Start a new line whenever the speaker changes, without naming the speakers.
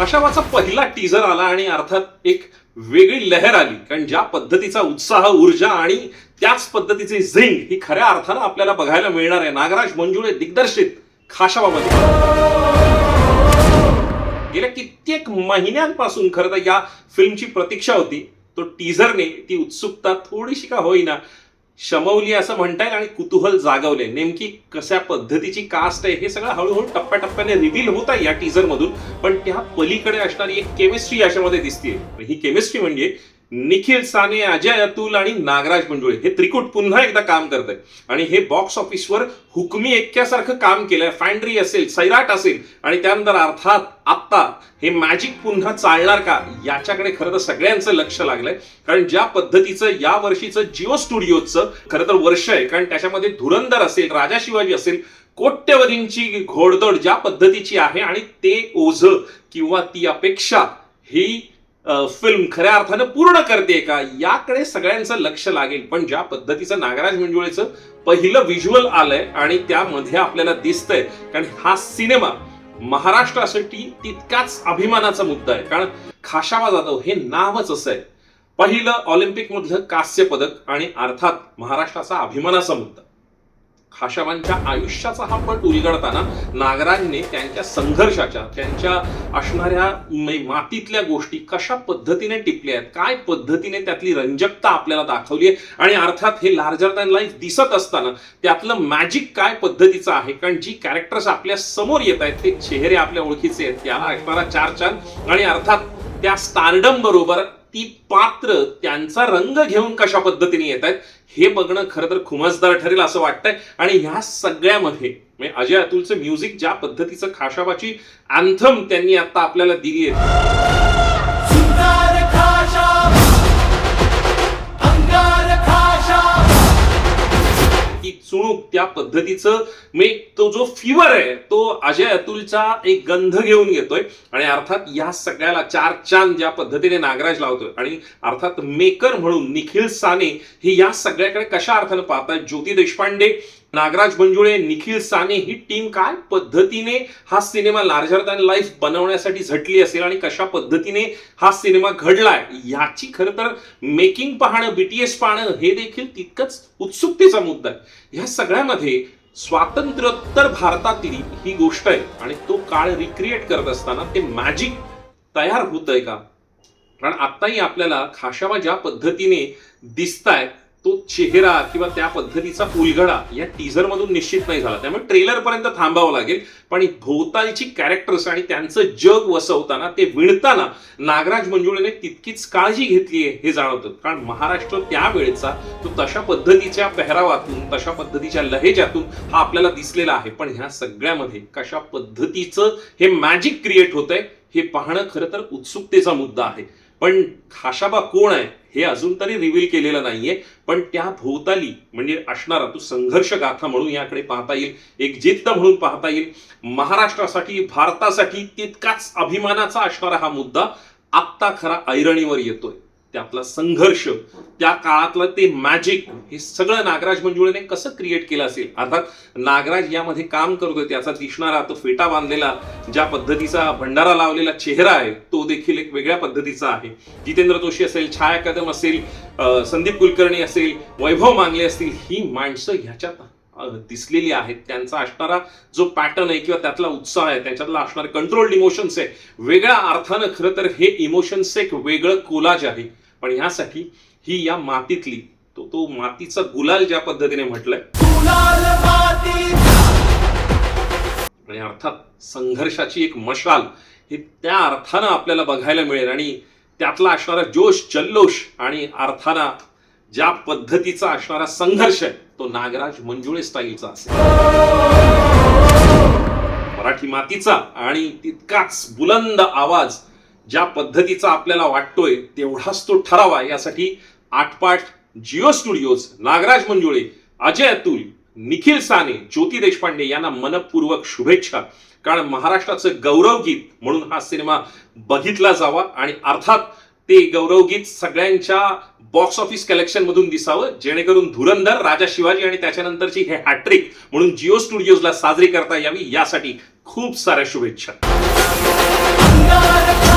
खाशाबाचा पहिला टीजर आला आणि अर्थात एक वेगळी लहर आली, कारण ज्या पद्धतीचा उत्साह, ऊर्जा आणि त्याच पद्धतीचे झिंग ही खऱ्या अर्थानं आपल्याला बघायला मिळणार आहे नागराज मंजुळे दिग्दर्शित खाशाबामध्ये. गेल्या कित्येक महिन्यांपासून खरं तर या फिल्मची प्रतीक्षा होती. तो टीजरने ती उत्सुकता थोडीशी का होईना शमवली असं म्हणता येईल आणि कुतूहल जागवले. नेमकी कशा पद्धतीची कास्ट आहे हे सगळं हळूहळू टप्प्याटप्प्याने रिव्हील होत आहे या टीजर मधून. पण त्या पलीकडे असणारी एक केमिस्ट्री याच्यामध्ये दिसते. ही केमिस्ट्री म्हणजे निखिल साने, अजय अतुल आणि नागराज मंजुळे हे त्रिकूट पुन्हा एकदा काम करत आहे आणि हे बॉक्स ऑफिसवर हुकमी एक्क्यासारखं काम केलंय. फॅन्ड्री असेल, सैराट असेल आणि त्यानंतर अर्थात आत्ता हे मॅजिक पुन्हा चालणार का याच्याकडे खरं तर सगळ्यांचं लक्ष लागलंय. कारण ज्या पद्धतीचं या वर्षीचं जिओ स्टुडिओचं खरं तर वर्ष आहे, कारण त्याच्यामध्ये धुरंधर असेल, राजा शिवाजी असेल, कोट्यवधींची घोडदौड ज्या पद्धतीची आहे आणि ते ओझं किंवा ती अपेक्षा ही फिल्म खऱ्या अर्थानं पूर्ण करते का याकडे सगळ्यांचं लक्ष लागेल. पण ज्या पद्धतीचं नागराज मंजुळेचं पहिलं व्हिज्युअल आलंय आणि त्यामध्ये आपल्याला दिसतंय, कारण हा सिनेमा महाराष्ट्रासाठी तितकाच अभिमानाचा मुद्दा आहे. कारण खाशाबा जाधव हे नावच असं आहे. पहिलं ऑलिम्पिक मधलं कांस्य पदक आणि अर्थात महाराष्ट्राचा अभिमानाचा मुद्दा. खाशाबांच्या आयुष्याचा हा पट उलगडताना नागराजने त्यांच्या संघर्षाच्या, त्यांच्या असणाऱ्या मातीतल्या गोष्टी कशा पद्धतीने टिपल्या आहेत, काय पद्धतीने त्यातली रंजकता आपल्याला दाखवली आहे आणि अर्थात हे लार्जर दॅन लाईफ दिसत असताना त्यातलं मॅजिक काय पद्धतीचं आहे. कारण जी कॅरेक्टर्स आपल्या समोर येत आहेत ते चेहरे आपल्या ओळखीचे आहेत, त्याला असणारा चार चांद आणि अर्थात त्या स्टारडम बरोबर ती पात्र त्यांचा रंग घेऊन कशा पद्धतीने येत आहेत हे बघणं खरं तर खुमासदार ठरेल असं वाटतंय. आणि ह्या सगळ्यामध्ये अजय अतुलचं म्युझिक, ज्या पद्धतीचं खाशाबाची अँथम त्यांनी आता आपल्याला दिली आहे, चुणूक त्या पद्धतीचं तो जो फिवर आहे तो अजय अतुलचा एक गंध घेऊन येतोय. आणि अर्थात या सगळ्याला चार चांद ज्या पद्धतीने नागराज लावतोय आणि अर्थात मेकर म्हणून निखिल साने हे या सगळ्याकडे कशा अर्थानं पाहतात. ज्योती देशपांडे, नागराज मंजुळे, निखिल साने ही टीम काय पद्धतीने हा सिनेमा लार्जर दॅन लाईफ बनवण्यासाठी झटली असेल आणि कशा पद्धतीने हा सिनेमा घडलाय याची खरं तर मेकिंग पाहणं, बीटीएस पाहणं हे देखील तितकंच उत्सुकतेचा मुद्दा आहे. ह्या सगळ्यामध्ये स्वातंत्र्योत्तर भारतातली ही गोष्ट आहे आणि तो काळ रिक्रिएट करत असताना ते मॅजिक तयार होत आहे का. कारण आत्ताही आपल्याला खाशाबा ज्या पद्धतीने दिसतायत तो चेहरा किंवा त्या पद्धतीचा उलगडा या टीजर मधून निश्चित नाही झाला. त्यामुळे ट्रेलर पर्यंत थांबावं लागेल. पण भोवतालची कॅरेक्टर्स आणि त्यांचं जग वसवताना, ते विणताना नागराज मंजुळेने तितकीच काळजी घेतली आहे हे जाणवतं. कारण महाराष्ट्र त्यावेळेचा तो तशा पद्धतीच्या पेहरावातून, तशा पद्धतीच्या लहेजातून हा आपल्याला दिसलेला आहे. पण ह्या सगळ्यामध्ये कशा पद्धतीचं हे मॅजिक क्रिएट होतंय हे पाहणं खरं तर उत्सुकतेचा मुद्दा आहे. पण खाशाबा कोण आहे हे अजून तरी रिव्हील केलेलं नाहीये. पण त्या भोवताली म्हणजे असणारा तो संघर्ष गाथा म्हणून याकडे पाहता येईल, एक जिद्द म्हणून पाहता येईल. महाराष्ट्रासाठी, भारतासाठी तितकाच अभिमानाचा असणारा हा मुद्दा आत्ता खरा ऐरणीवर येतोय. त्यातला संघर्ष, त्या काळातलं ते मॅजिक हे सगळं नागराज मंजुळेने कसं क्रिएट केलं असेल. अर्थात नागराज यामध्ये काम करतोय त्याचा दिसणारा तो फेटा बांधलेला, ज्या पद्धतीचा भंडारा लावलेला चेहरा आहे तो देखील एक वेगळ्या पद्धतीचा आहे. जितेंद्र जोशी असेल, छाया कदम असेल, संदीप कुलकर्णी असेल, वैभव मांगले असतील, ही माणसं ह्याच्यात दिसलेली आहेत. त्यांचा असणारा जो पॅटर्न आहे किंवा त्यातला उत्साह आहे, त्याच्यातला असणारे कंट्रोल्ड इमोशन्स आहे, वेगळ्या अर्थानं खरं तर हे इमोशन्स एक वेगळं कोलाज आहे. पण ह्यासाठी ही या मातीतली तो मातीचा गुलाल ज्या पद्धतीने म्हटलंय आणि अर्थात संघर्षाची एक मशाल हे त्या अर्थानं आपल्याला बघायला मिळेल. आणि त्यातला असणारा जोश, जल्लोष आणि अर्थानं ज्या पद्धतीचा असणारा संघर्ष आहे तो नागराज मंजुळे स्टाईलचा असेल. मराठी मातीचा आणि तितकाच बुलंद आवाज ज्या पद्धतीचा आपल्याला वाटतोय तेवढाच तो ठरावा. यासाठी आटपाट जिओ स्टुडिओज, नागराज मंजुळे, अजय अतुल, निखिल साने, ज्योती देशपांडे यांना मनपूर्वक शुभेच्छा. कारण महाराष्ट्राचं गौरवगीत म्हणून हा सिनेमा बघितला जावा आणि अर्थात ते गौरवगीत सगळ्यांच्या बॉक्स ऑफिस कलेक्शन मधून दिसावं, जेणेकरून धुरंधर, राजा शिवाजी आणि त्याच्यानंतरची हे हॅट्रिक म्हणून जिओ स्टुडिओजला साजरी करता यावी यासाठी खूप साऱ्या शुभेच्छा.
अंगार